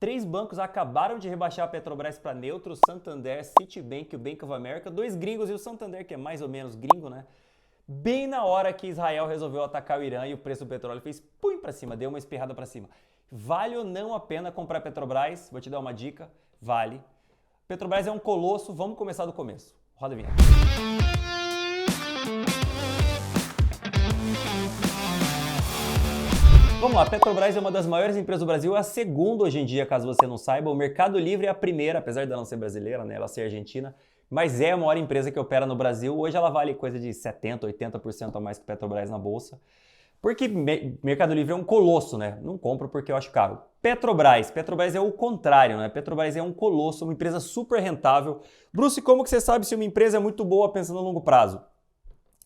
Três bancos acabaram de rebaixar a Petrobras para neutro, o Santander, Citibank e o Bank of America, dois gringos e o Santander, que é mais ou menos gringo, né? Bem na hora que Israel resolveu atacar o Irã e o preço do petróleo fez pum para cima, deu uma espirrada para cima. Vale ou não a pena comprar Petrobras? Vou te dar uma dica, vale. Petrobras é um colosso, vamos começar do começo. Roda a vinheta. Vamos lá, Petrobras é uma das maiores empresas do Brasil, é a segunda hoje em dia, caso você não saiba. O Mercado Livre é a primeira, apesar de ela não ser brasileira, né, ela ser argentina, mas é a maior empresa que opera no Brasil. Hoje ela vale coisa de 70%, 80% a mais que Petrobras na bolsa. Porque Mercado Livre é um colosso, né? Não compro porque eu acho caro. Petrobras é o contrário, né? Petrobras é um colosso, uma empresa super rentável. Bruce, como que você sabe se uma empresa é muito boa pensando a longo prazo?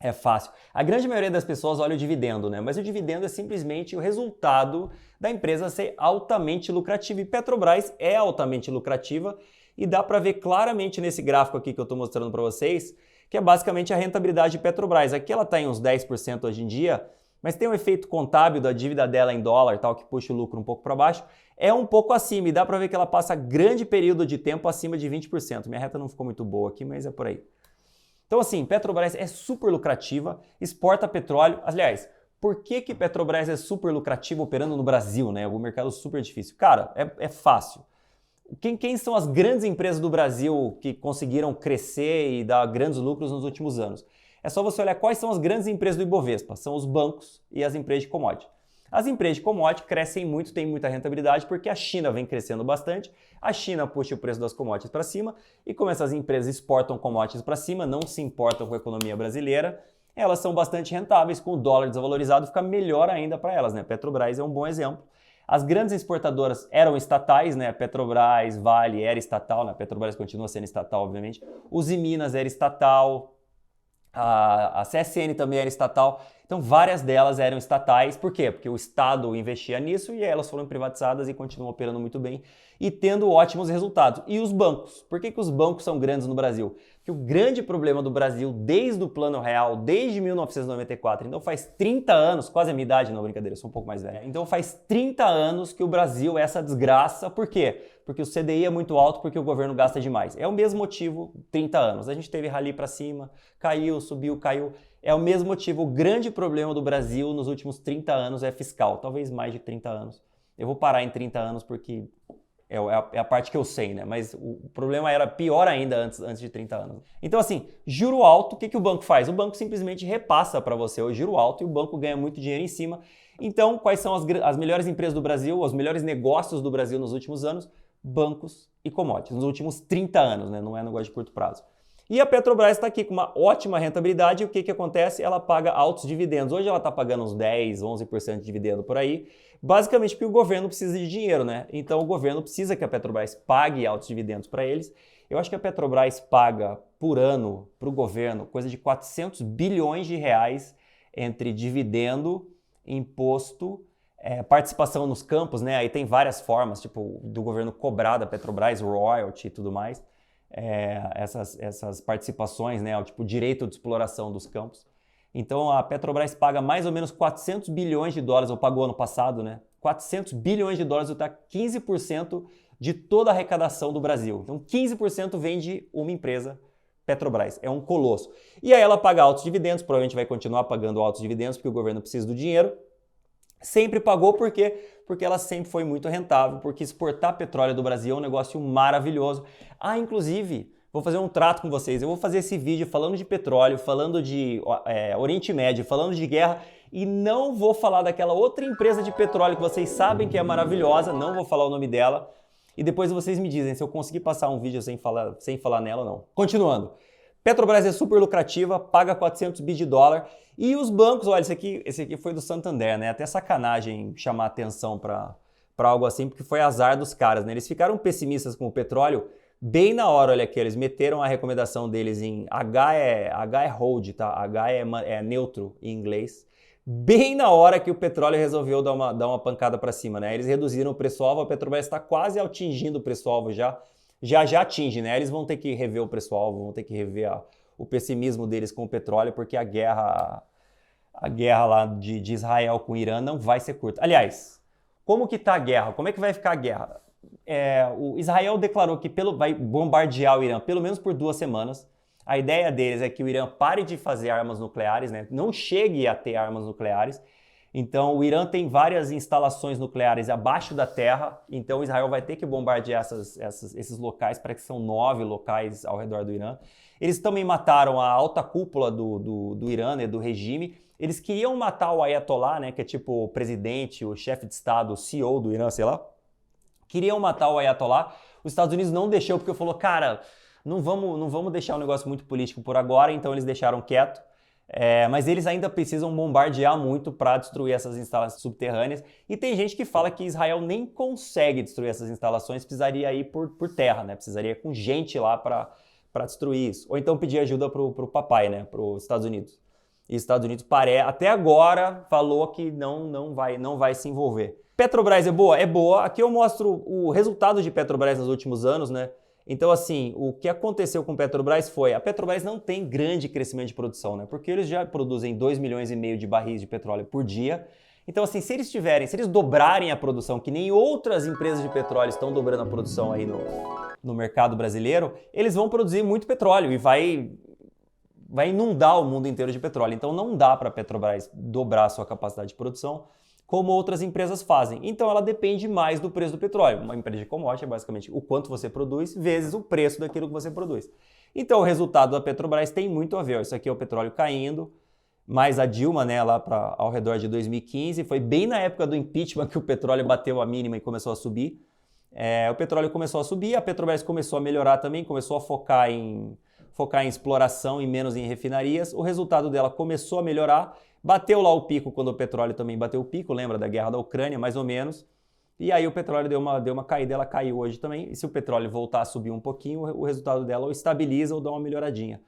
É fácil. A grande maioria das pessoas olha o dividendo, né? Mas o dividendo é simplesmente o resultado da empresa ser altamente lucrativa. E Petrobras é altamente lucrativa e dá para ver claramente nesse gráfico aqui que eu estou mostrando para vocês, que é basicamente a rentabilidade de Petrobras. Aqui ela está em uns 10% hoje em dia, mas tem um efeito contábil da dívida dela em dólar, tal, que puxa o lucro um pouco para baixo. É um pouco acima e dá para ver que ela passa grande período de tempo acima de 20%. Minha reta não ficou muito boa aqui, mas é por aí. Então assim, Petrobras é super lucrativa, exporta petróleo. Aliás, por que Petrobras é super lucrativa operando no Brasil, né? O mercado super difícil. Cara, é fácil. Quem são as grandes empresas do Brasil que conseguiram crescer e dar grandes lucros nos últimos anos? É só você olhar quais são as grandes empresas do Ibovespa. São os bancos e as empresas de commodity. As empresas de commodity crescem muito, têm muita rentabilidade porque a China vem crescendo bastante, a China puxa o preço das commodities para cima e como essas empresas exportam commodities para cima, não se importam com a economia brasileira, elas são bastante rentáveis, com o dólar desvalorizado fica melhor ainda para elas, né? Petrobras é um bom exemplo. As grandes exportadoras eram estatais, né? Petrobras, Vale era estatal, né? Petrobras continua sendo estatal, obviamente. Usiminas era estatal, a CSN também era estatal. Então, várias delas eram estatais. Por quê? Porque o Estado investia nisso e elas foram privatizadas e continuam operando muito bem e tendo ótimos resultados. E os bancos? Por que os bancos são grandes no Brasil? Porque o grande problema do Brasil, desde o Plano Real, desde 1994, então faz 30 anos, quase a minha idade, não, brincadeira, eu sou um pouco mais velho. Então faz 30 anos que o Brasil é essa desgraça. Por quê? Porque o CDI é muito alto, porque o governo gasta demais. É o mesmo motivo, 30 anos. A gente teve rally para cima, caiu, subiu, caiu. É o mesmo motivo. O grande problema do Brasil nos últimos 30 anos é fiscal, talvez mais de 30 anos. Eu vou parar em 30 anos porque é a parte que eu sei, né? Mas o problema era pior ainda antes de 30 anos. Então assim, juro alto, o que o banco faz? O banco simplesmente repassa para você o juro alto e o banco ganha muito dinheiro em cima. Então, quais são as melhores empresas do Brasil, os melhores negócios do Brasil nos últimos anos? Bancos e commodities, nos últimos 30 anos, né? Não é negócio de curto prazo. E a Petrobras está aqui com uma ótima rentabilidade e o que acontece? Ela paga altos dividendos. Hoje ela está pagando uns 10, 11% de dividendo por aí, basicamente porque o governo precisa de dinheiro, né? Então o governo precisa que a Petrobras pague altos dividendos para eles. Eu acho que a Petrobras paga por ano para o governo coisa de 400 bilhões de reais entre dividendo, imposto, participação nos campos, né? Aí tem várias formas, tipo do governo cobrar da Petrobras, royalty e tudo mais. Essas participações, né, tipo direito de exploração dos campos. Então a Petrobras paga mais ou menos 400 bilhões de dólares, ou pagou ano passado, né? 400 bilhões de dólares, está 15% de toda a arrecadação do Brasil. Então 15% vem de uma empresa, Petrobras, é um colosso. E aí ela paga altos dividendos, provavelmente vai continuar pagando altos dividendos porque o governo precisa do dinheiro. Sempre pagou por quê? Porque ela sempre foi muito rentável, porque exportar petróleo do Brasil é um negócio maravilhoso. Inclusive, vou fazer um trato com vocês. Eu vou fazer esse vídeo falando de petróleo, falando de Oriente Médio, falando de guerra e não vou falar daquela outra empresa de petróleo que vocês sabem que é maravilhosa, não vou falar o nome dela e depois vocês me dizem se eu conseguir passar um vídeo sem falar nela ou não. Continuando. Petrobras é super lucrativa, paga 400 bi de dólar e os bancos, olha, esse aqui foi do Santander, né? Até sacanagem chamar atenção para algo assim, porque foi azar dos caras, né? Eles ficaram pessimistas com o petróleo bem na hora, olha aqui, eles meteram a recomendação deles em H é hold, tá? H é neutro em inglês. Bem na hora que o petróleo resolveu dar uma pancada para cima, né? Eles reduziram o preço-alvo, a Petrobras está quase atingindo o preço-alvo já atinge, né? Eles vão ter que rever o preço-alvo, vão ter que rever o pessimismo deles com o petróleo, porque a guerra lá de Israel com o Irã não vai ser curta. Aliás, como que tá a guerra? Como é que vai ficar a guerra? o Israel declarou que vai bombardear o Irã pelo menos por 2 semanas. A ideia deles é que o Irã pare de fazer armas nucleares, né? Não chegue a ter armas nucleares. Então, o Irã tem várias instalações nucleares abaixo da terra, então Israel vai ter que bombardear esses locais, parece que são 9 locais ao redor do Irã. Eles também mataram a alta cúpula do Irã, né, do regime. Eles queriam matar o Ayatollah, né, que é tipo o presidente, o chefe de Estado, o CEO do Irã, sei lá. Queriam matar o Ayatollah. Os Estados Unidos não deixou, porque falou, cara, não vamos deixar um negócio muito político por agora, então eles deixaram quieto. Mas eles ainda precisam bombardear muito para destruir essas instalações subterrâneas. E tem gente que fala que Israel nem consegue destruir essas instalações, precisaria ir por terra, né? Precisaria ir com gente lá para destruir isso. Ou então pedir ajuda para o papai, né? Para os Estados Unidos. E os Estados Unidos até agora falou que não vai se envolver. Petrobras é boa? É boa. Aqui eu mostro o resultado de Petrobras nos últimos anos, né? Então, assim, o que aconteceu com Petrobras foi, a Petrobras não tem grande crescimento de produção, né? Porque eles já produzem 2,5 milhões de barris de petróleo por dia. Então, assim, se eles dobrarem a produção, que nem outras empresas de petróleo estão dobrando a produção aí no mercado brasileiro, eles vão produzir muito petróleo e vai inundar o mundo inteiro de petróleo. Então, não dá para a Petrobras dobrar a sua capacidade de produção, como outras empresas fazem. Então ela depende mais do preço do petróleo. Uma empresa de commodity é basicamente o quanto você produz vezes o preço daquilo que você produz. Então o resultado da Petrobras tem muito a ver. Isso aqui é o petróleo caindo, mais a Dilma, né, lá ao redor de 2015. Foi bem na época do impeachment que o petróleo bateu a mínima e começou a subir. O petróleo começou a subir, a Petrobras começou a melhorar também, começou a focar em exploração e menos em refinarias. O resultado dela começou a melhorar. Bateu lá o pico quando o petróleo também bateu o pico, lembra da guerra da Ucrânia, mais ou menos. E aí o petróleo deu uma caída, ela caiu hoje também. E se o petróleo voltar a subir um pouquinho, o resultado dela ou estabiliza ou dá uma melhoradinha.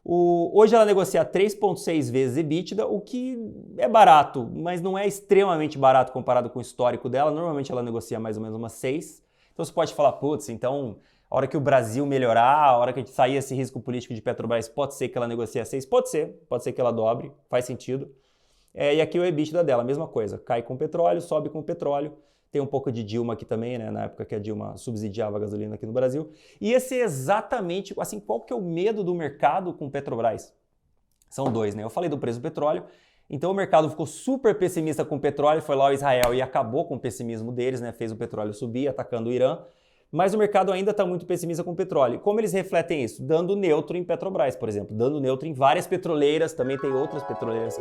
Hoje ela negocia 3,6 vezes EBITDA, o que é barato, mas não é extremamente barato comparado com o histórico dela. Normalmente ela negocia mais ou menos umas 6. Então você pode falar, putz, então a hora que o Brasil melhorar, a hora que a gente sair esse risco político de Petrobras, pode ser que ela negocie a 6? Pode ser que ela dobre, faz sentido. E aqui o EBITDA dela, a mesma coisa, cai com o petróleo, sobe com o petróleo. Tem um pouco de Dilma aqui também, né, na época que a Dilma subsidiava a gasolina aqui no Brasil. E esse é exatamente, assim, qual que é o medo do mercado com Petrobras? São 2, né? Eu falei do preço do petróleo, então o mercado ficou super pessimista com o petróleo, foi lá o Israel e acabou com o pessimismo deles, né? Fez o petróleo subir, atacando o Irã. Mas o mercado ainda está muito pessimista com o petróleo. Como eles refletem isso? Dando neutro em Petrobras, por exemplo. Dando neutro em várias petroleiras. Também tem outras petroleiras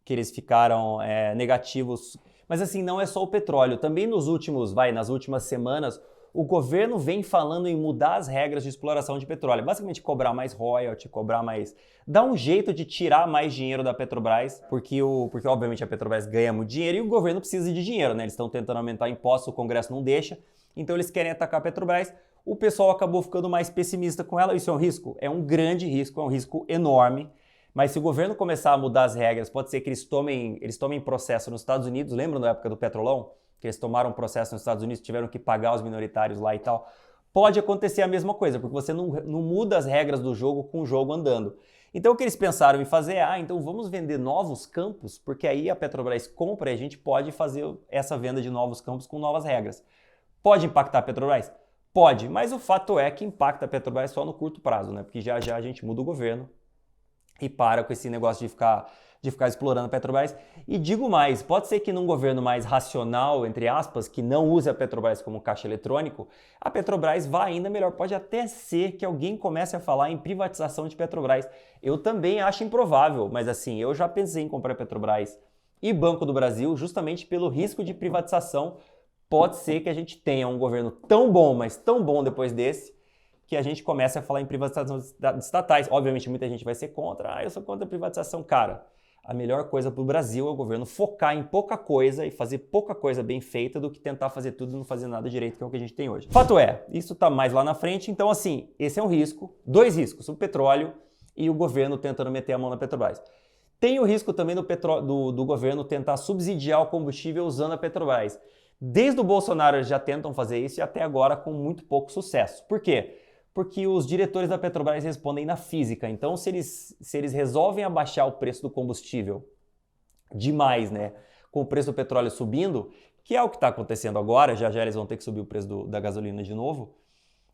que eles ficaram negativos. Mas assim, não é só o petróleo. Também nas últimas semanas, o governo vem falando em mudar as regras de exploração de petróleo. Basicamente, cobrar mais royalty, dar um jeito de tirar mais dinheiro da Petrobras, porque obviamente a Petrobras ganha muito dinheiro e o governo precisa de dinheiro, né? Eles estão tentando aumentar impostos, o Congresso não deixa, então eles querem atacar a Petrobras. O pessoal acabou ficando mais pessimista com ela. Isso é um risco? É um grande risco, é um risco enorme. Mas se o governo começar a mudar as regras, pode ser que eles tomem processo nos Estados Unidos. Lembram da época do Petrolão? Que eles tomaram processo nos Estados Unidos, tiveram que pagar os minoritários lá e tal. Pode acontecer a mesma coisa, porque você não muda as regras do jogo com o jogo andando. Então o que eles pensaram em fazer é, então vamos vender novos campos, porque aí a Petrobras compra e a gente pode fazer essa venda de novos campos com novas regras. Pode impactar a Petrobras? Pode, mas o fato é que impacta a Petrobras só no curto prazo, né? Porque já já a gente muda o governo e para com esse negócio de ficar explorando a Petrobras. E digo mais, pode ser que num governo mais racional, entre aspas, que não use a Petrobras como caixa eletrônico, a Petrobras vá ainda melhor. Pode até ser que alguém comece a falar em privatização de Petrobras. Eu também acho improvável, mas assim, eu já pensei em comprar Petrobras e Banco do Brasil justamente pelo risco de privatização. Pode ser que a gente tenha um governo tão bom, mas tão bom depois desse, que a gente comece a falar em privatização de estatais. Obviamente muita gente vai ser contra, eu sou contra a privatização. Cara, a melhor coisa para o Brasil é o governo focar em pouca coisa e fazer pouca coisa bem feita do que tentar fazer tudo e não fazer nada direito, que é o que a gente tem hoje. Fato é, isso está mais lá na frente, então assim, esse é um risco, 2 riscos, o petróleo e o governo tentando meter a mão na Petrobras. Tem o risco também do governo tentar subsidiar o combustível usando a Petrobras. Desde o Bolsonaro eles já tentam fazer isso e até agora com muito pouco sucesso. Por quê? Porque os diretores da Petrobras respondem na física. Então, se eles resolvem abaixar o preço do combustível demais, né, com o preço do petróleo subindo, que é o que está acontecendo agora, já já eles vão ter que subir o preço da gasolina de novo,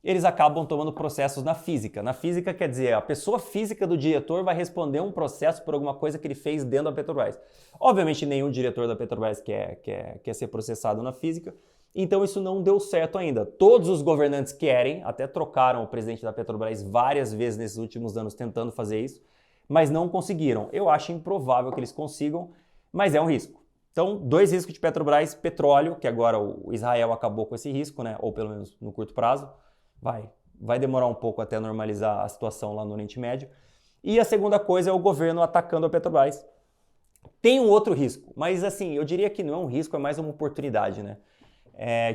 eles acabam tomando processos na física. Na física quer dizer, a pessoa física do diretor vai responder um processo por alguma coisa que ele fez dentro da Petrobras. Obviamente nenhum diretor da Petrobras quer ser processado na física, então isso não deu certo ainda. Todos os governantes querem, até trocaram o presidente da Petrobras várias vezes nesses últimos anos tentando fazer isso, mas não conseguiram. Eu acho improvável que eles consigam, mas é um risco. Então, 2 riscos de Petrobras: petróleo, que agora o Israel acabou com esse risco, né? Ou pelo menos no curto prazo. Vai demorar um pouco até normalizar a situação lá no Oriente Médio. E a segunda coisa é o governo atacando a Petrobras. Tem um outro risco, mas assim, eu diria que não é um risco, é mais uma oportunidade, né?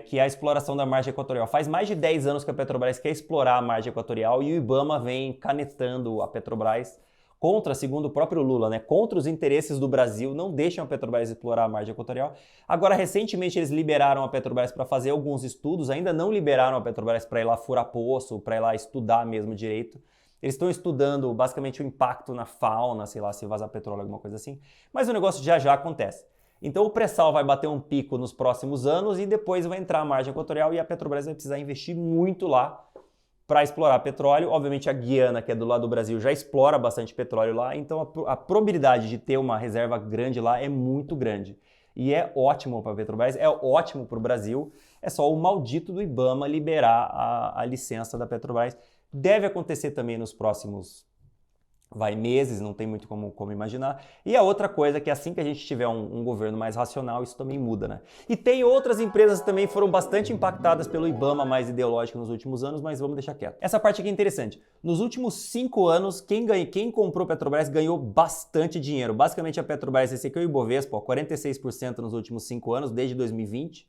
Que é a exploração da margem equatorial. Faz mais de 10 anos que a Petrobras quer explorar a margem equatorial e o IBAMA vem canetando a Petrobras contra, segundo o próprio Lula, né, contra os interesses do Brasil, não deixam a Petrobras explorar a margem equatorial. Agora, recentemente, eles liberaram a Petrobras para fazer alguns estudos, ainda não liberaram a Petrobras para ir lá furar poço, para ir lá estudar mesmo direito. Eles estão estudando basicamente o impacto na fauna, sei lá, se vazar petróleo, alguma coisa assim, mas o negócio já já acontece. Então o pré-sal vai bater um pico nos próximos anos e depois vai entrar a margem equatorial e a Petrobras vai precisar investir muito lá para explorar petróleo. Obviamente a Guiana, que é do lado do Brasil, já explora bastante petróleo lá, então a probabilidade de ter uma reserva grande lá é muito grande. E é ótimo para a Petrobras, é ótimo para o Brasil, é só o maldito do IBAMA liberar a licença da Petrobras. Deve acontecer também nos próximos meses, não tem muito como imaginar. E a outra coisa é que assim que a gente tiver um governo mais racional, isso também muda, né? E tem outras empresas que também foram bastante impactadas pelo IBAMA mais ideológico nos últimos anos, mas vamos deixar quieto. Essa parte aqui é interessante. Nos últimos 5 anos, quem comprou Petrobras ganhou bastante dinheiro. Basicamente a Petrobras recebeu o Ibovespa, 46% nos últimos 5 anos, desde 2020,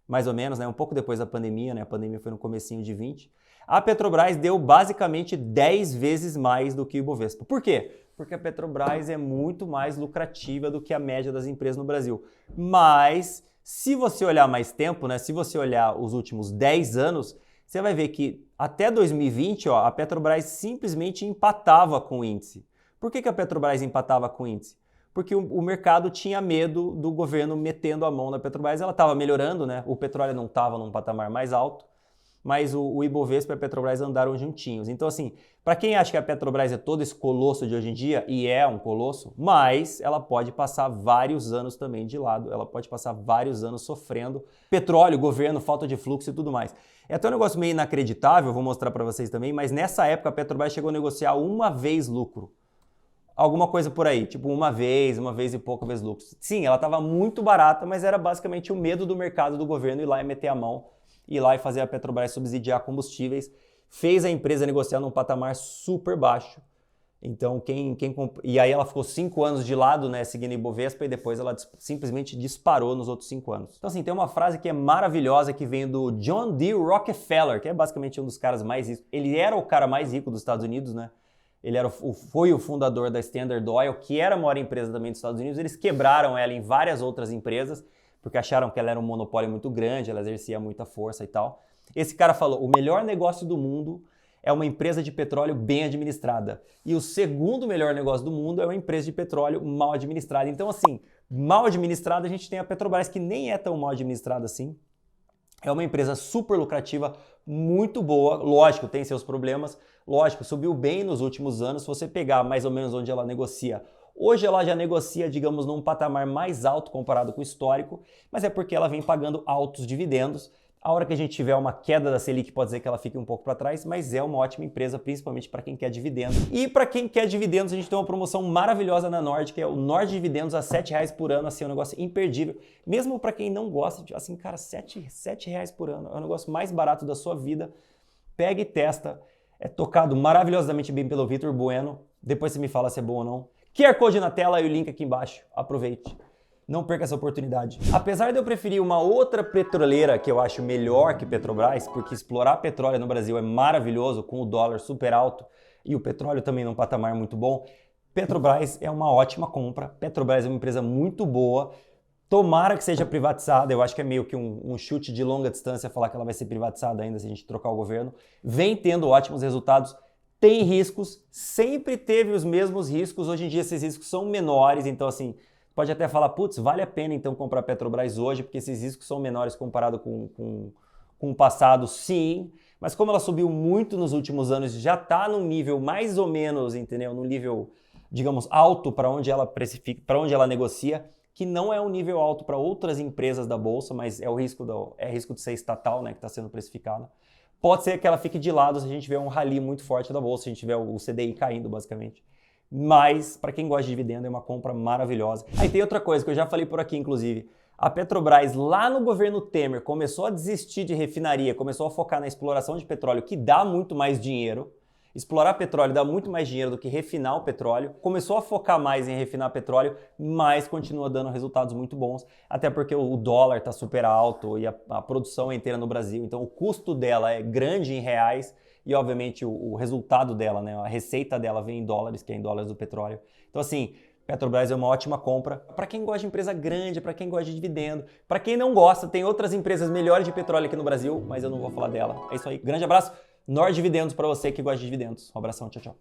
mais ou menos, né? Um pouco depois da pandemia, né? A pandemia foi no comecinho de 20. A Petrobras deu basicamente 10 vezes mais do que o Ibovespa. Por quê? Porque a Petrobras é muito mais lucrativa do que a média das empresas no Brasil. Mas, se você olhar mais tempo, né, se você olhar os últimos 10 anos, você vai ver que até 2020, a Petrobras simplesmente empatava com o índice. Por que a Petrobras empatava com o índice? Porque o mercado tinha medo do governo metendo a mão na Petrobras. Ela estava melhorando, né? O petróleo não estava num patamar mais alto, mas o Ibovespa e a Petrobras andaram juntinhos. Então, assim, para quem acha que a Petrobras é todo esse colosso de hoje em dia, e é um colosso, mas ela pode passar vários anos também de lado, ela pode passar vários anos sofrendo petróleo, governo, falta de fluxo e tudo mais. É até um negócio meio inacreditável, vou mostrar para vocês também, mas nessa época a Petrobras chegou a negociar uma vez lucro. Alguma coisa por aí, tipo uma vez e pouca vez lucro. Sim, ela estava muito barata, mas era basicamente o medo do mercado, do governo ir lá e meter a mão, ir lá e fazer a Petrobras subsidiar combustíveis, fez a empresa negociar num patamar super baixo. Então, e aí ela ficou 5 anos de lado, né, seguindo Ibovespa, e depois ela simplesmente disparou nos outros 5 anos. Então, assim, tem uma frase que é maravilhosa que vem do John D. Rockefeller, que é basicamente um dos caras mais ricos. Ele era o cara mais rico dos Estados Unidos, né? Ele foi o fundador da Standard Oil, que era a maior empresa também dos Estados Unidos. Eles quebraram ela em várias outras empresas, porque acharam que ela era um monopólio muito grande, ela exercia muita força e tal. Esse cara falou, o melhor negócio do mundo é uma empresa de petróleo bem administrada. E o segundo melhor negócio do mundo é uma empresa de petróleo mal administrada. Então, assim, mal administrada, a gente tem a Petrobras, que nem é tão mal administrada assim. É uma empresa super lucrativa, muito boa. Lógico, tem seus problemas. Lógico, subiu bem nos últimos anos. Se você pegar mais ou menos onde ela negocia, hoje ela já negocia, digamos, num patamar mais alto comparado com o histórico, mas é porque ela vem pagando altos dividendos. A hora que a gente tiver uma queda da Selic, pode ser que ela fique um pouco para trás, mas é uma ótima empresa, principalmente para quem quer dividendos. E para quem quer dividendos, a gente tem uma promoção maravilhosa na Nord, que é o Nord Dividendos a R$7 por ano, assim, é um negócio imperdível. Mesmo para quem não gosta, assim, cara, R$7 por ano, é o negócio mais barato da sua vida. Pega e testa. É tocado maravilhosamente bem pelo Vitor Bueno. Depois você me fala se é bom ou não. QR Code na tela e o link aqui embaixo. Aproveite. Não perca essa oportunidade. Apesar de eu preferir uma outra petroleira que eu acho melhor que Petrobras, porque explorar petróleo no Brasil é maravilhoso, com o dólar super alto e o petróleo também num patamar muito bom, Petrobras é uma ótima compra. Petrobras é uma empresa muito boa. Tomara que seja privatizada, eu acho que é meio que um chute de longa distância falar que ela vai ser privatizada ainda se a gente trocar o governo. Vem tendo ótimos resultados, tem riscos, sempre teve os mesmos riscos, hoje em dia esses riscos são menores, então assim, pode até falar, putz, vale a pena então comprar Petrobras hoje, porque esses riscos são menores comparado com o passado, sim. Mas como ela subiu muito nos últimos anos, já está num nível mais ou menos, entendeu? Num nível, digamos, alto para onde ela precifica, para onde ela negocia, que não é um nível alto para outras empresas da bolsa, mas é o risco risco de ser estatal, né, que está sendo precificada. Pode ser que ela fique de lado se a gente tiver um rally muito forte da bolsa, se a gente tiver o CDI caindo, basicamente. Mas, para quem gosta de dividendo, é uma compra maravilhosa. Aí tem outra coisa que eu já falei por aqui, inclusive. A Petrobras, lá no governo Temer, começou a desistir de refinaria, começou a focar na exploração de petróleo, que dá muito mais dinheiro. Explorar petróleo dá muito mais dinheiro do que refinar o petróleo. Começou a focar mais em refinar petróleo, mas continua dando resultados muito bons, até porque o dólar está super alto e a produção é inteira no Brasil, então o custo dela é grande em reais e, obviamente, o resultado dela, né, a receita dela vem em dólares, que é em dólares do petróleo. Então, assim, Petrobras é uma ótima compra para quem gosta de empresa grande, para quem gosta de dividendo. Para quem não gosta, tem outras empresas melhores de petróleo aqui no Brasil, mas eu não vou falar dela. É isso aí. Grande abraço. Nord Dividendos para você que gosta de dividendos. Um abração, tchau, tchau.